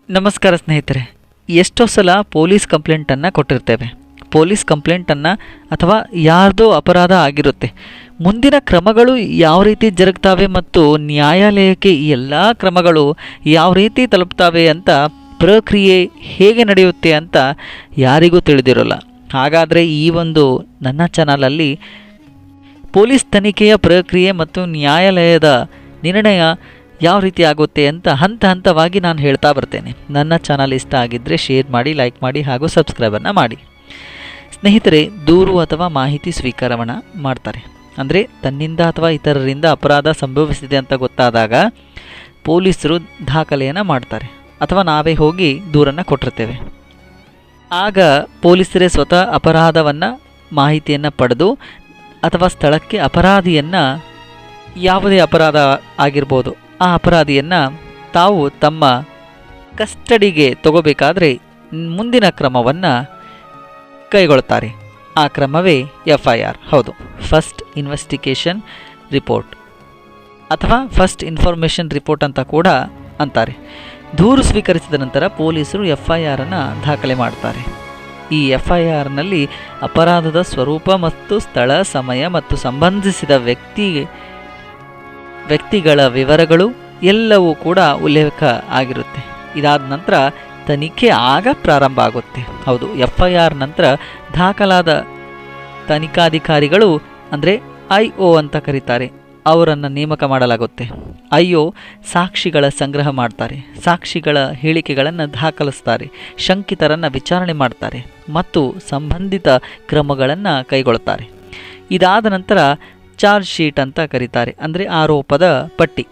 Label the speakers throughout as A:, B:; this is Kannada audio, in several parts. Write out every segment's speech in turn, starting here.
A: ನಮಸ್ಕಾರ ಸ್ನೇಹಿತರೆ. ಎಷ್ಟೋ ಸಲ ಪೊಲೀಸ್ ಕಂಪ್ಲೇಂಟನ್ನು ಕೊಟ್ಟಿರ್ತೇವೆ. ಪೊಲೀಸ್ ಕಂಪ್ಲೇಂಟನ್ನು ಅಥವಾ ಯಾರ್ದೋ ಅಪರಾಧ ಆಗಿರುತ್ತೆ. ಮುಂದಿನ ಕ್ರಮಗಳು ಯಾವ ರೀತಿ ಜರುಗ್ತವೆ ಮತ್ತು ನ್ಯಾಯಾಲಯಕ್ಕೆ ಈ ಎಲ್ಲ ಕ್ರಮಗಳು ಯಾವ ರೀತಿ ತಲುಪ್ತವೆ ಅಂತ, ಪ್ರಕ್ರಿಯೆ ಹೇಗೆ ನಡೆಯುತ್ತೆ ಅಂತ ಯಾರಿಗೂ ತಿಳಿದಿರೋಲ್ಲ. ಹಾಗಾದರೆ ಈ ಒಂದು ನನ್ನ ಚಾನಲಲ್ಲಿ ಪೊಲೀಸ್ ತನಿಖೆಯ ಪ್ರಕ್ರಿಯೆ ಮತ್ತು ನ್ಯಾಯಾಲಯದ ನಿರ್ಣಯ ಯಾವ ರೀತಿ ಆಗುತ್ತೆ ಅಂತ ಹಂತ ಹಂತವಾಗಿ ನಾನು ಹೇಳ್ತಾ ಬರ್ತೇನೆ. ನನ್ನ ಚಾನಲ್ ಇಷ್ಟ ಆಗಿದ್ದರೆ ಶೇರ್ ಮಾಡಿ, ಲೈಕ್ ಮಾಡಿ ಹಾಗೂ ಸಬ್ಸ್ಕ್ರೈಬನ್ನು ಮಾಡಿ. ಸ್ನೇಹಿತರೆ, ದೂರು ಅಥವಾ ಮಾಹಿತಿ ಸ್ವೀಕಾರವನ್ನು ಮಾಡ್ತಾರೆ. ಅಂದರೆ ತನ್ನಿಂದ ಅಥವಾ ಇತರರಿಂದ ಅಪರಾಧ ಸಂಭವಿಸಿದೆ ಅಂತ ಗೊತ್ತಾದಾಗ ಪೊಲೀಸರು ದಾಖಲೆಯನ್ನು ಮಾಡ್ತಾರೆ ಅಥವಾ ನಾವೇ ಹೋಗಿ ದೂರನ್ನು ಕೊಟ್ಟಿರ್ತೇವೆ. ಆಗ ಪೊಲೀಸರೇ ಸ್ವತಃ ಅಪರಾಧವನ್ನು ಮಾಹಿತಿಯನ್ನು ಪಡೆದು ಅಥವಾ ಸ್ಥಳಕ್ಕೆ ಅಪರಾಧಿಯನ್ನು, ಯಾವುದೇ ಅಪರಾಧ ಆಗಿರ್ಬೋದು, ಆ ಅಪರಾಧಿಯನ್ನು ತಾವು ತಮ್ಮ ಕಸ್ಟಡಿಗೆ ತಗೋಬೇಕಾದ್ರೆ ಮುಂದಿನ ಕ್ರಮವನ್ನು ಕೈಗೊಳ್ಳುತ್ತಾರೆ. ಆ ಕ್ರಮವೇ FIR. ಹೌದು, ಫಸ್ಟ್ ಇನ್ವೆಸ್ಟಿಗೇಷನ್ ರಿಪೋರ್ಟ್ ಅಥವಾ ಫಸ್ಟ್ ಇನ್ಫಾರ್ಮೇಷನ್ ರಿಪೋರ್ಟ್ ಅಂತ ಕೂಡ ಅಂತಾರೆ. ದೂರು ಸ್ವೀಕರಿಸಿದ ನಂತರ ಪೊಲೀಸರು FIR ಅನ್ನು ದಾಖಲೆ ಮಾಡ್ತಾರೆ. ಈ FIRನಲ್ಲಿ ಅಪರಾಧದ ಸ್ವರೂಪ ಮತ್ತು ಸ್ಥಳ, ಸಮಯ ಮತ್ತು ಸಂಬಂಧಿಸಿದ ವ್ಯಕ್ತಿಗಳ ವಿವರಗಳು ಎಲ್ಲವೂ ಕೂಡ ಉಲ್ಲೇಖ ಆಗಿರುತ್ತೆ. ಇದಾದ ನಂತರ ತನಿಖೆ ಆಗ ಪ್ರಾರಂಭ ಆಗುತ್ತೆ. ಹೌದು, FIR ನಂತರ ದಾಖಲಾದ ತನಿಖಾಧಿಕಾರಿಗಳು ಅಂದರೆ IO ಅಂತ ಕರೀತಾರೆ, ಅವರನ್ನು ನೇಮಕ ಮಾಡಲಾಗುತ್ತೆ. IO ಸಾಕ್ಷಿಗಳ ಸಂಗ್ರಹ ಮಾಡ್ತಾರೆ, ಸಾಕ್ಷಿಗಳ ಹೇಳಿಕೆಗಳನ್ನು ದಾಖಲಿಸ್ತಾರೆ, ಶಂಕಿತರನ್ನು ವಿಚಾರಣೆ ಮಾಡ್ತಾರೆ ಮತ್ತು ಸಂಬಂಧಿತ ಕ್ರಮಗಳನ್ನು ಕೈಗೊಳ್ಳುತ್ತಾರೆ. ಇದಾದ ನಂತರ ಚಾರ್ಜ್ ಶೀಟ್ ಅಂತ ಕರೀತಾರೆ, ಅಂದರೆ ಆರೋಪದ ಪಟ್ಟಿ.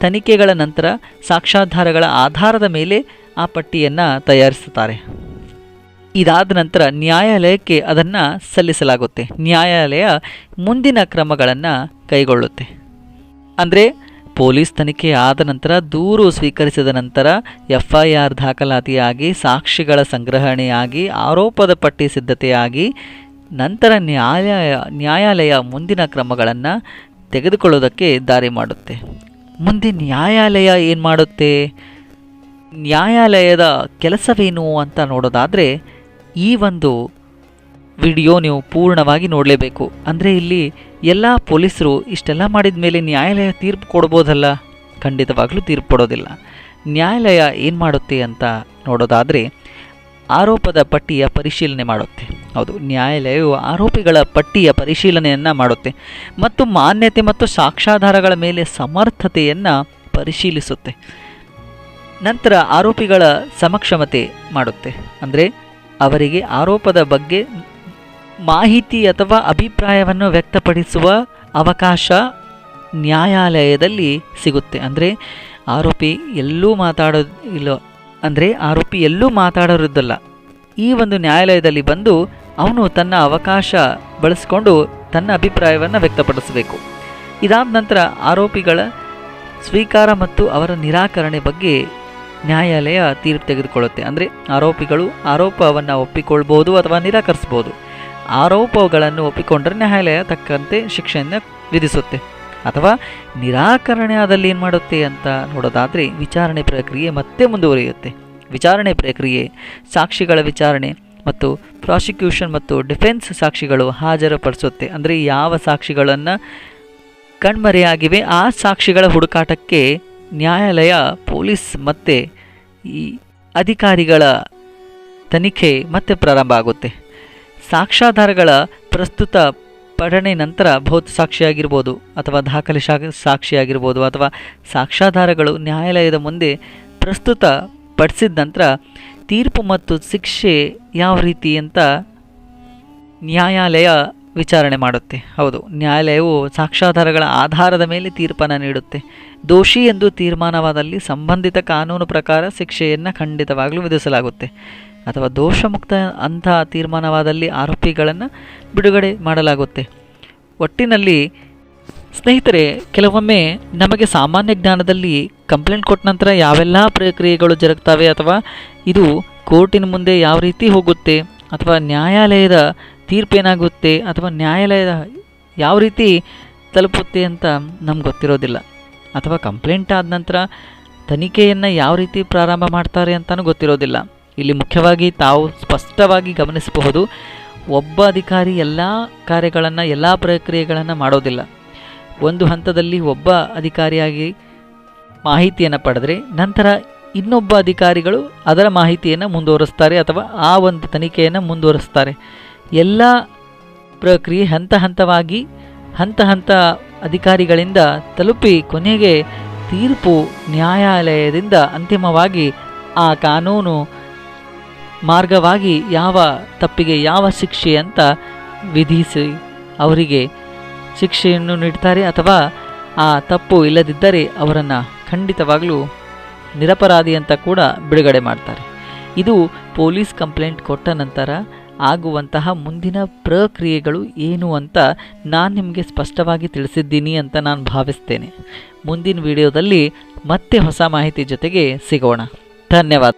A: ತನಿಖೆಗಳ ನಂತರ ಸಾಕ್ಷ್ಯಾಧಾರಗಳ ಆಧಾರದ ಮೇಲೆ ಆ ಪಟ್ಟಿಯನ್ನು ತಯಾರಿಸುತ್ತಾರೆ. ಇದಾದ ನಂತರ ನ್ಯಾಯಾಲಯಕ್ಕೆ ಅದನ್ನು ಸಲ್ಲಿಸಲಾಗುತ್ತೆ. ನ್ಯಾಯಾಲಯ ಮುಂದಿನ ಕ್ರಮಗಳನ್ನು ಕೈಗೊಳ್ಳುತ್ತೆ. ಅಂದರೆ ಪೊಲೀಸ್ ತನಿಖೆ ಆದ ನಂತರ, ದೂರು ಸ್ವೀಕರಿಸಿದ ನಂತರ FIR ದಾಖಲಾತಿಯಾಗಿ, ಸಾಕ್ಷಿಗಳ ಸಂಗ್ರಹಣೆಯಾಗಿ, ಆರೋಪದ ಪಟ್ಟಿ ಸಿದ್ಧತೆಯಾಗಿ, ನಂತರ ನ್ಯಾಯಾಲಯ ಮುಂದಿನ ಕ್ರಮಗಳನ್ನು ತೆಗೆದುಕೊಳ್ಳೋದಕ್ಕೆ ದಾರಿ ಮಾಡುತ್ತೆ. ಮುಂದೆ ನ್ಯಾಯಾಲಯ ಏನು ಮಾಡುತ್ತೆ, ನ್ಯಾಯಾಲಯದ ಕೆಲಸವೇನು ಅಂತ ನೋಡೋದಾದರೆ ಈ ಒಂದು ವಿಡಿಯೋ ನೀವು ಪೂರ್ಣವಾಗಿ ನೋಡಲೇಬೇಕು. ಅಂದರೆ ಇಲ್ಲಿ ಎಲ್ಲ ಪೊಲೀಸರು ಇಷ್ಟೆಲ್ಲ ಮಾಡಿದ ಮೇಲೆ ನ್ಯಾಯಾಲಯ ತೀರ್ಪು ಕೊಡ್ಬೋದಲ್ಲ? ಖಂಡಿತವಾಗ್ಲೂ ತೀರ್ಪು ಕೊಡೋದಿಲ್ಲ. ನ್ಯಾಯಾಲಯ ಏನು ಮಾಡುತ್ತೆ ಅಂತ ನೋಡೋದಾದರೆ ಆರೋಪದ ಪಟ್ಟಿಯ ಪರಿಶೀಲನೆ ಮಾಡುತ್ತೆ. ಹೌದು, ನ್ಯಾಯಾಲಯವು ಆರೋಪಿಗಳ ಪಟ್ಟಿಯ ಪರಿಶೀಲನೆಯನ್ನು ಮಾಡುತ್ತೆ ಮತ್ತು ಮಾನ್ಯತೆ ಮತ್ತು ಸಾಕ್ಷ್ಯಾಧಾರಗಳ ಮೇಲೆ ಸಮರ್ಥತೆಯನ್ನು ಪರಿಶೀಲಿಸುತ್ತೆ. ನಂತರ ಆರೋಪಿಗಳ ಸಮಕ್ಷಮತೆ ಮಾಡುತ್ತೆ. ಅಂದರೆ ಅವರಿಗೆ ಆರೋಪದ ಬಗ್ಗೆ ಮಾಹಿತಿ ಅಥವಾ ಅಭಿಪ್ರಾಯವನ್ನು ವ್ಯಕ್ತಪಡಿಸುವ ಅವಕಾಶ ನ್ಯಾಯಾಲಯದಲ್ಲಿ ಸಿಗುತ್ತೆ. ಅಂದರೆ ಆರೋಪಿ ಎಲ್ಲೂ ಮಾತಾಡೋರಿದ್ದಲ್ಲ. ಈ ಒಂದು ನ್ಯಾಯಾಲಯದಲ್ಲಿ ಬಂದು ಅವನು ತನ್ನ ಅವಕಾಶ ಬಳಸಿಕೊಂಡು ತನ್ನ ಅಭಿಪ್ರಾಯವನ್ನು ವ್ಯಕ್ತಪಡಿಸಬೇಕು. ಇದಾದ ನಂತರ ಆರೋಪಿಗಳ ಸ್ವೀಕಾರ ಮತ್ತು ಅವರ ನಿರಾಕರಣೆ ಬಗ್ಗೆ ನ್ಯಾಯಾಲಯ ತೀರ್ಪು ತೆಗೆದುಕೊಳ್ಳುತ್ತೆ. ಅಂದರೆ ಆರೋಪಿಗಳು ಆರೋಪವನ್ನು ಒಪ್ಪಿಕೊಳ್ಬೋದು ಅಥವಾ ನಿರಾಕರಿಸ್ಬೋದು. ಆರೋಪಗಳನ್ನು ಒಪ್ಪಿಕೊಂಡರೆ ನ್ಯಾಯಾಲಯ ತಕ್ಕಂತೆ ಶಿಕ್ಷೆಯನ್ನು ವಿಧಿಸುತ್ತೆ. ಅಥವಾ ನಿರಾಕರಣೆ ಆದಲ್ಲಿ ಏನು ಮಾಡುತ್ತೆ ಅಂತ ನೋಡೋದಾದರೆ ವಿಚಾರಣೆ ಪ್ರಕ್ರಿಯೆ ಮತ್ತೆ ಮುಂದುವರಿಯುತ್ತೆ. ವಿಚಾರಣೆ ಪ್ರಕ್ರಿಯೆ, ಸಾಕ್ಷಿಗಳ ವಿಚಾರಣೆ ಮತ್ತು ಪ್ರಾಸಿಕ್ಯೂಷನ್ ಮತ್ತು ಡಿಫೆನ್ಸ್ ಸಾಕ್ಷಿಗಳು ಹಾಜರುಪಡಿಸುತ್ತೆ. ಅಂದರೆ ಯಾವ ಸಾಕ್ಷಿಗಳನ್ನು ಕಣ್ಮರೆಯಾಗಿವೆ ಆ ಸಾಕ್ಷಿಗಳ ಹುಡುಕಾಟಕ್ಕೆ ನ್ಯಾಯಾಲಯ, ಪೊಲೀಸ್ ಮತ್ತು ಈ ಅಧಿಕಾರಿಗಳ ತನಿಖೆ ಮತ್ತೆ ಪ್ರಾರಂಭ ಆಗುತ್ತೆ. ಸಾಕ್ಷ್ಯಾಧಾರಗಳ ಪ್ರಸ್ತುತ ಪಠಣೆ ನಂತರ ಭೌತ ಸಾಕ್ಷಿಯಾಗಿರ್ಬೋದು ಅಥವಾ ದಾಖಲೆ ಸಾಕ್ಷಿಯಾಗಿರ್ಬೋದು ಅಥವಾ ಸಾಕ್ಷ್ಯಾಧಾರಗಳು ನ್ಯಾಯಾಲಯದ ಮುಂದೆ ಪ್ರಸ್ತುತ ಪಡಿಸಿದ ನಂತರ ತೀರ್ಪು ಮತ್ತು ಶಿಕ್ಷೆ ಯಾವ ರೀತಿ ಅಂತ ನ್ಯಾಯಾಲಯ ವಿಚಾರಣೆ ಮಾಡುತ್ತೆ. ಹೌದು, ನ್ಯಾಯಾಲಯವು ಸಾಕ್ಷ್ಯಾಧಾರಗಳ ಆಧಾರದ ಮೇಲೆ ತೀರ್ಪನ್ನು ನೀಡುತ್ತೆ. ದೋಷಿ ಎಂದು ತೀರ್ಮಾನವಾದಲ್ಲಿ ಸಂಬಂಧಿತ ಕಾನೂನು ಪ್ರಕಾರ ಶಿಕ್ಷೆಯನ್ನು ಖಂಡಿತವಾಗಲೂ ವಿಧಿಸಲಾಗುತ್ತೆ. ಅಥವಾ ದೋಷಮುಕ್ತ ಅಂಥ ತೀರ್ಮಾನವಾದಲ್ಲಿ ಆರೋಪಿಗಳನ್ನು ಬಿಡುಗಡೆ ಮಾಡಲಾಗುತ್ತೆ. ಒಟ್ಟಿನಲ್ಲಿ ಸ್ನೇಹಿತರೆ, ಕೆಲವೊಮ್ಮೆ ನಮಗೆ ಸಾಮಾನ್ಯ ಜ್ಞಾನದಲ್ಲಿ ಕಂಪ್ಲೇಂಟ್ ಕೊಟ್ಟ ನಂತರ ಯಾವೆಲ್ಲ ಪ್ರಕ್ರಿಯೆಗಳು ಜರುಗ್ತವೆ ಅಥವಾ ಇದು ಕೋರ್ಟಿನ ಮುಂದೆ ಯಾವ ರೀತಿ ಹೋಗುತ್ತೆ ಅಥವಾ ನ್ಯಾಯಾಲಯದ ತೀರ್ಪೇನಾಗುತ್ತೆ ಅಥವಾ ನ್ಯಾಯಾಲಯದ ಯಾವ ರೀತಿ ತಲುಪುತ್ತೆ ಅಂತ ನಮ್ಗೆ ಗೊತ್ತಿರೋದಿಲ್ಲ. ಅಥವಾ ಕಂಪ್ಲೇಂಟ್ ಆದ ನಂತರ ತನಿಖೆಯನ್ನು ಯಾವ ರೀತಿ ಪ್ರಾರಂಭ ಮಾಡ್ತಾರೆ ಅಂತಲೂ ಗೊತ್ತಿರೋದಿಲ್ಲ. ಇಲ್ಲಿ ಮುಖ್ಯವಾಗಿ ತಾವು ಸ್ಪಷ್ಟವಾಗಿ ಗಮನಿಸಬಹುದು, ಒಬ್ಬ ಅಧಿಕಾರಿ ಎಲ್ಲ ಕಾರ್ಯಗಳನ್ನು ಎಲ್ಲ ಪ್ರಕ್ರಿಯೆಗಳನ್ನು ಮಾಡೋದಿಲ್ಲ. ಒಂದು ಹಂತದಲ್ಲಿ ಒಬ್ಬ ಅಧಿಕಾರಿಯಾಗಿ ಮಾಹಿತಿಯನ್ನು ಪಡೆದರೆ ನಂತರ ಇನ್ನೊಬ್ಬ ಅಧಿಕಾರಿಗಳು ಅದರ ಮಾಹಿತಿಯನ್ನು ಮುಂದುವರಿಸ್ತಾರೆ ಅಥವಾ ಆ ಒಂದು ತನಿಖೆಯನ್ನು ಮುಂದುವರಿಸ್ತಾರೆ. ಎಲ್ಲ ಪ್ರಕ್ರಿಯೆ ಹಂತ ಹಂತ ಅಧಿಕಾರಿಗಳಿಂದ ತಲುಪಿ ಕೊನೆಗೆ ತೀರ್ಪು ನ್ಯಾಯಾಲಯದಿಂದ ಅಂತಿಮವಾಗಿ ಆ ಕಾನೂನು ಮಾರ್ಗವಾಗಿ ಯಾವ ತಪ್ಪಿಗೆ ಯಾವ ಶಿಕ್ಷೆ ಅಂತ ವಿಧಿಸಿ ಅವರಿಗೆ ಶಿಕ್ಷೆಯನ್ನು ನೀಡ್ತಾರೆ, ಅಥವಾ ಆ ತಪ್ಪು ಇಲ್ಲದಿದ್ದರೆ ಅವರನ್ನು ಖಂಡಿತವಾಗಲೂ ನಿರಪರಾಧಿ ಅಂತ ಕೂಡ ಬಿಡುಗಡೆ ಮಾಡ್ತಾರೆ. ಇದು ಪೊಲೀಸ್ ಕಂಪ್ಲೇಂಟ್ ಕೊಟ್ಟ ನಂತರ ಆಗುವಂತಹ ಮುಂದಿನ ಪ್ರಕ್ರಿಯೆಗಳು ಏನು ಅಂತ ನಾನು ನಿಮಗೆ ಸ್ಪಷ್ಟವಾಗಿ ತಿಳಿಸಿದ್ದೀನಿ ಅಂತ ನಾನು ಭಾವಿಸ್ತೇನೆ. ಮುಂದಿನ ವಿಡಿಯೋದಲ್ಲಿ ಮತ್ತೆ ಹೊಸ ಮಾಹಿತಿ ಜೊತೆಗೆ ಸಿಗೋಣ. ಧನ್ಯವಾದ.